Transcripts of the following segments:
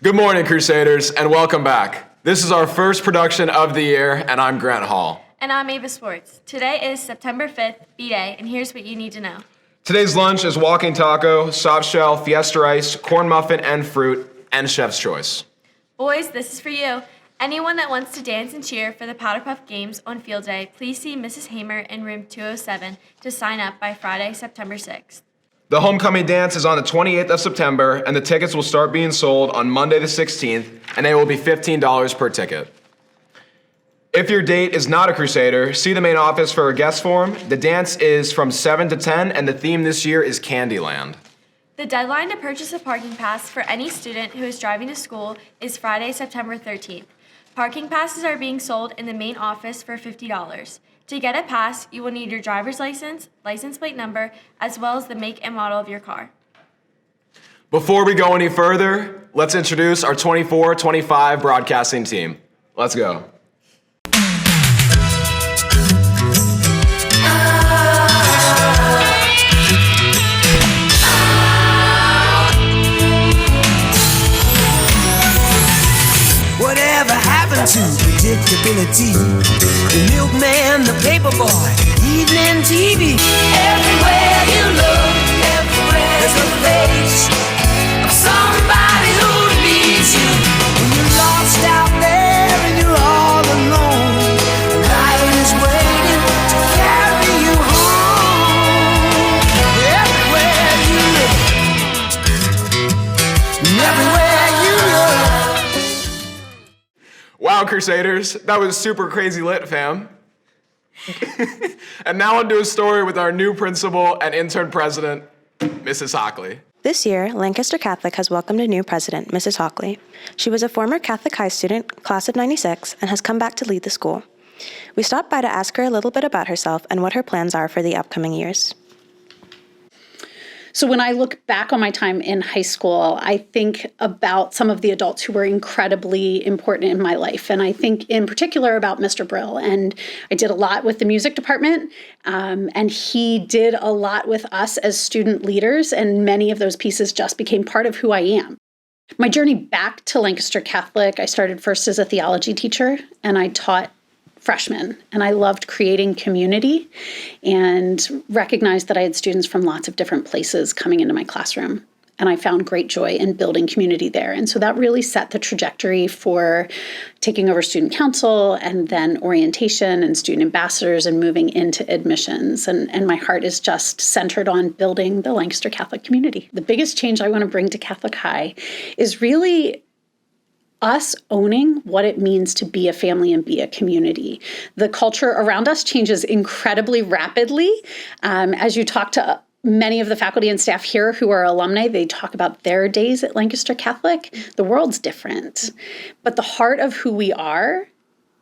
Good morning, Crusaders, and welcome back. This is our first production of the year, and I'm Grant Hall. And I'm Ava Sports. Today is September 5th, B-Day, and here's what you need to know. Today's lunch is walking taco, soft shell, fiesta rice, corn muffin, and fruit, and chef's choice. Boys, this is for you. Anyone that wants to dance and cheer for the Powder Puff Games on Field Day, please see Mrs. Hamer in room 207 to sign up by Friday, September 6th. The homecoming dance is on the 28th of September, and the tickets will start being sold on Monday the 16th, and they will be $15 per ticket. If your date is not a Crusader, see the main office for a guest form. The dance is from 7 to 10, and the theme this year is Candyland. The deadline to purchase a parking pass for any student who is driving to school is Friday, September 13th. Parking passes are being sold in the main office for $50. To get a pass, you will need your driver's license, license plate number, as well as the make and model of your car. Before we go any further, let's introduce our 24-25 broadcasting team. Let's go. Whatever happened to predictability? The milkman, the paper boy, evening TV. Everywhere you look, there's a face of somebody who needs you. When you're lost out there and you're all alone, life is waiting to carry you home. Everywhere you look, everywhere you look. Wow, Crusaders, that was super crazy lit, fam. And now on to a story with our new principal and intern president, Mrs. Hawley. This year, Lancaster Catholic has welcomed a new president, Mrs. Hawley. She was a former Catholic High student, class of '96, and has come back to lead the school. We stopped by to ask her a little bit about herself and what her plans are for the upcoming years. So when I look back on my time in high school, I think about some of the adults who were incredibly important in my life. And I think in particular about Mr. Brill. And I did a lot with the music department, and he did a lot with us as student leaders. And many of those pieces just became part of who I am. My journey back to Lancaster Catholic, I started first as a theology teacher, and I taught freshmen, and I loved creating community and recognized that I had students from lots of different places coming into my classroom, and I found great joy in building community there. And so that really set the trajectory for taking over student council and then orientation and student ambassadors and moving into admissions. And my heart is just centered on building the Lancaster Catholic community. The biggest change I want to bring to Catholic High is really us owning what it means to be a family and be a community. The culture around us changes incredibly rapidly. As you talk to many of the faculty and staff here who are alumni, they talk about their days at Lancaster Catholic. The world's different, but the heart of who we are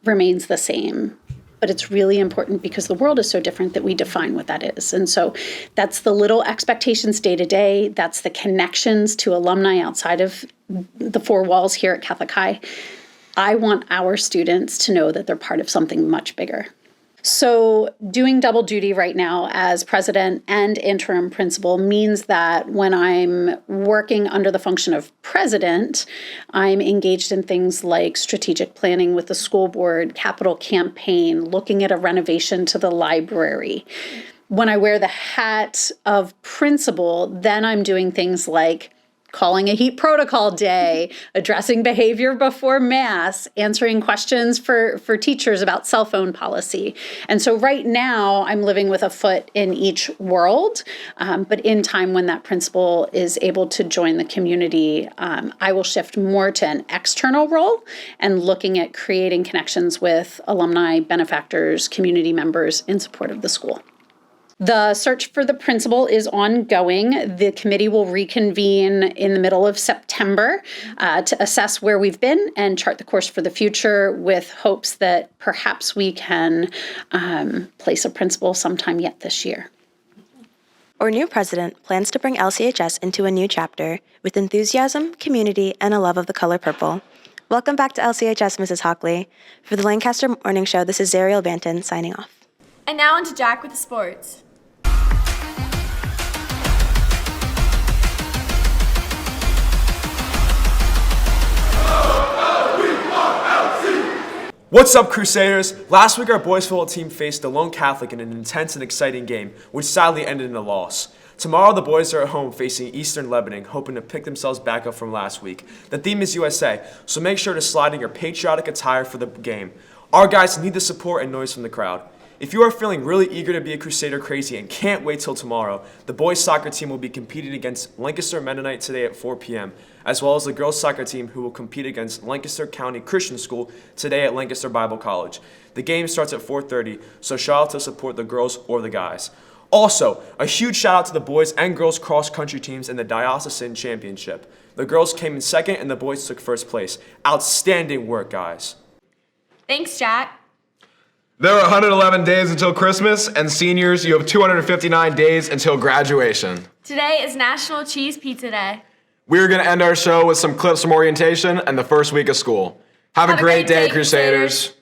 remains the same. But it's really important because the world is so different that we define what that is. And so that's the little expectations day to day. That's the connections to alumni outside of the four walls here at Catholic High. I want our students to know that they're part of something much bigger. So doing double duty right now as president and interim principal means that when I'm working under the function of president, I'm engaged in things like strategic planning with the school board, capital campaign, looking at a renovation to the library. When I wear the hat of principal, then I'm doing things like calling a heat protocol day, addressing behavior before Mass, answering questions for teachers about cell phone policy. And so right now, I'm living with a foot in each world, but in time when that principal is able to join the community, I will shift more to an external role and looking at creating connections with alumni, benefactors, community members in support of the school. The search for the principal is ongoing. The committee will reconvene in the middle of September to assess where we've been and chart the course for the future with hopes that perhaps we can place a principal sometime yet this year. Our new president plans to bring LCHS into a new chapter with enthusiasm, community, and a love of the color purple. Welcome back to LCHS, Mrs. Hawley. For the Lancaster Morning Show, this is Zariel Banton signing off. And now on to Jack with the sports. What's up, Crusaders? Last week, our boys football team faced the Lone Catholic in an intense and exciting game, which sadly ended in a loss. Tomorrow, the boys are at home facing Eastern Lebanon, hoping to pick themselves back up from last week. The theme is USA, so make sure to slide in your patriotic attire for the game. Our guys need the support and noise from the crowd. If you are feeling really eager to be a Crusader crazy and can't wait till tomorrow, the boys soccer team will be competing against Lancaster Mennonite today at 4 p.m., as well as the girls soccer team who will compete against Lancaster County Christian School today at Lancaster Bible College. The game starts at 4:30, so shout out to support the girls or the guys. Also, a huge shout out to the boys and girls cross country teams in the Diocesan Championship. The girls came in second and the boys took first place. Outstanding work, guys. Thanks, Jack. There are 111 days until Christmas, and seniors, you have 259 days until graduation. Today is National Cheese Pizza Day. We're going to end our show with some clips from orientation and the first week of school. Have a great day, Crusaders.